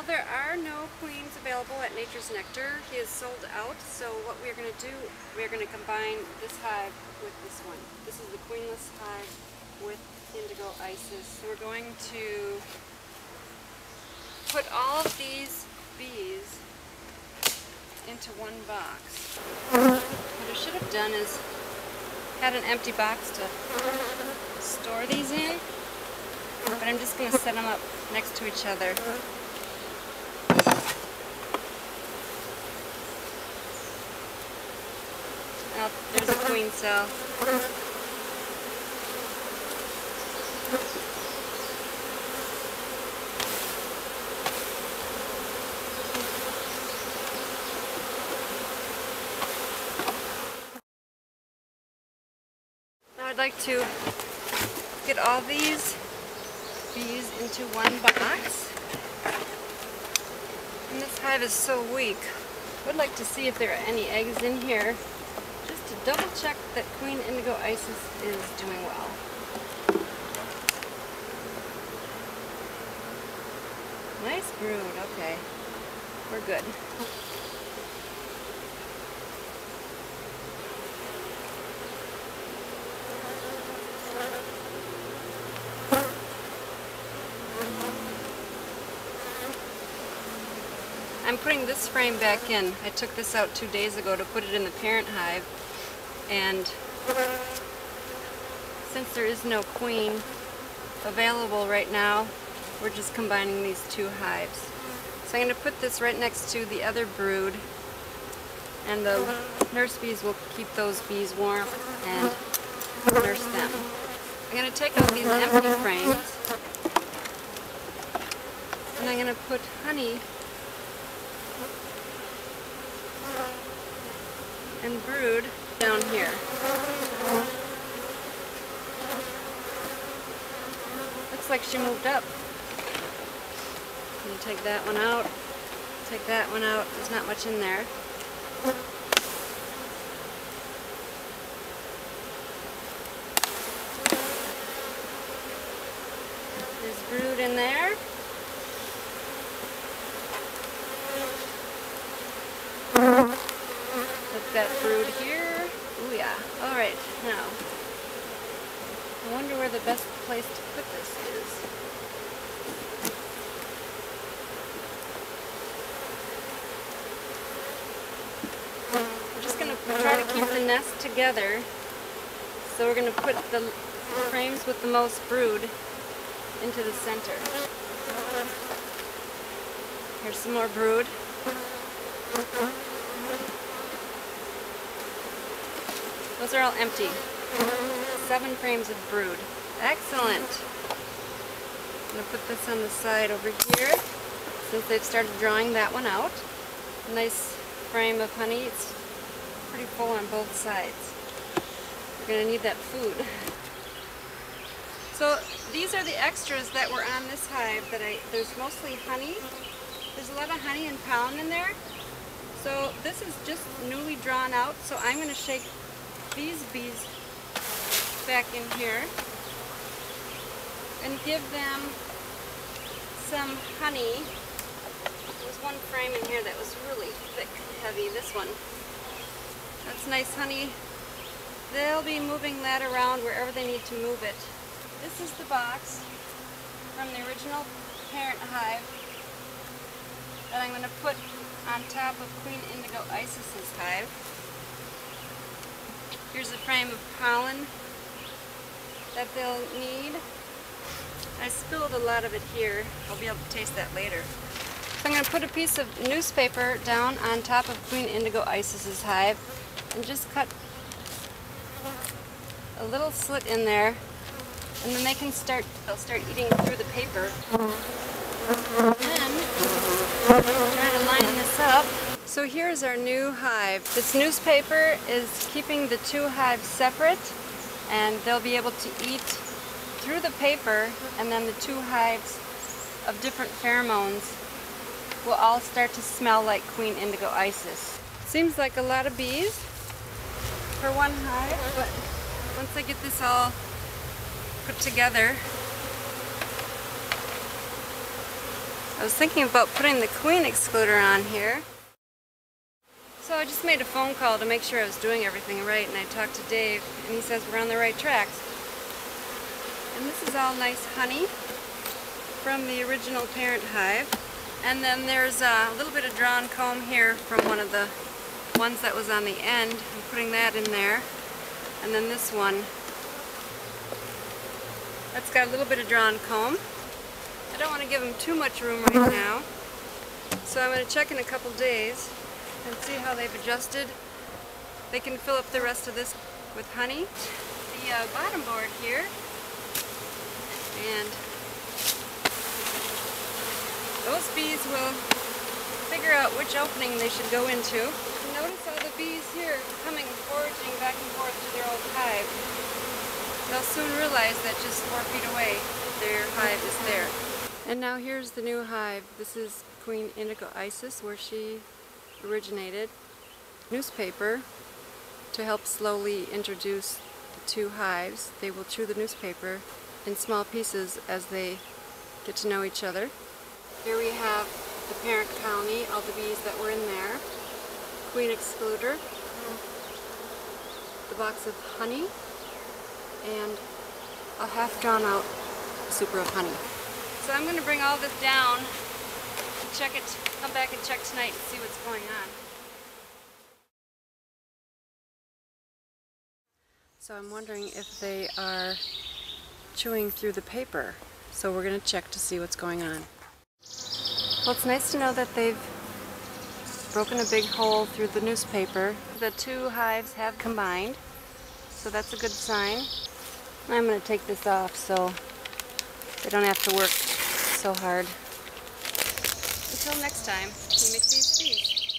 Well, there are no queens available at Nature's Nectar. He is sold out, so what we're going to do, we're going to combine this hive with this one. This is the queenless hive with Indigo Isis. So we're going to put all of these bees into one box. What I should have done is had an empty box to store these in, but I'm just going to set them up next to each other. Oh, there's a queen cell. Now I'd like to get all these bees into one box. And this hive is so weak. I would like to see if there are any eggs in here, just to double check that Queen Indigo Isis is doing well. Nice brood, okay. We're good. I'm putting this frame back in. I took this out 2 days ago to put it in the parent hive, and since there is no queen available right now, we're just combining these two hives. So I'm going to put this right next to the other brood, and the nurse bees will keep those bees warm and nurse them. I'm going to take out these empty frames, and I'm going to put honey and brood down here. Looks like she moved up. I'm going to take that one out, take that one out. There's not much in there. There's brood in there. We've got brood here. Ooh yeah. Alright, now, I wonder where the best place to put this is. We're just going to try to keep the nest together. So we're going to put the frames with the most brood into the center. Here's some more brood. Those are all empty. 7 frames of brood. Excellent. I'm going to put this on the side over here, since they've started drawing that one out. A nice frame of honey. It's pretty full on both sides. We're going to need that food. So these are the extras that were on this hive. There's mostly honey. There's a lot of honey and pollen in there. So this is just newly drawn out, so I'm going to shake these bees back in here and give them some honey. There was one frame in here that was really thick, heavy. This one. That's nice honey. They'll be moving that around wherever they need to move it. This is the box from the original parent hive that I'm going to put on top of Queen Indigo Isis's hive. Here's a frame of pollen that they'll need. I spilled a lot of it here. I'll be able to taste that later. So I'm going to put a piece of newspaper down on top of Queen Indigo Isis's hive and just cut a little slit in there, and then they'll start eating through the paper. And then try to line this up. So here's our new hive. This newspaper is keeping the two hives separate, and they'll be able to eat through the paper, and then the two hives of different pheromones will all start to smell like Queen Indigo Isis. Seems like a lot of bees for one hive, but once I get this all put together, I was thinking about putting the queen excluder on here. So I just made a phone call to make sure I was doing everything right, and I talked to Dave, and he says we're on the right tracks. And this is all nice honey from the original parent hive. And then there's a little bit of drawn comb here from one of the ones that was on the end. I'm putting that in there. And then this one, that's got a little bit of drawn comb. I don't want to give them too much room right now, so I'm going to check in a couple days and see how they've adjusted. They can fill up the rest of this with honey. The bottom board here, and those bees will figure out which opening they should go into. Notice all the bees here coming foraging back and forth to their old hive. They'll soon realize that just 4 feet away their hive is there. And now here's the new hive. This is Queen Indigo Isis, where she originated. Newspaper to help slowly introduce the 2 hives. They will chew the newspaper in small pieces as they get to know each other. Here we have the parent colony, all the bees that were in there. Queen excluder, the box of honey, and a half drawn out super of honey. So I'm going to bring all this down, check it, come back and check tonight and see what's going on. So I'm wondering if they are chewing through the paper. So we're going to check to see what's going on. Well, it's nice to know that they've broken a big hole through the newspaper. The 2 hives have combined, so that's a good sign. I'm going to take this off so they don't have to work so hard. Until next time, we make these bees.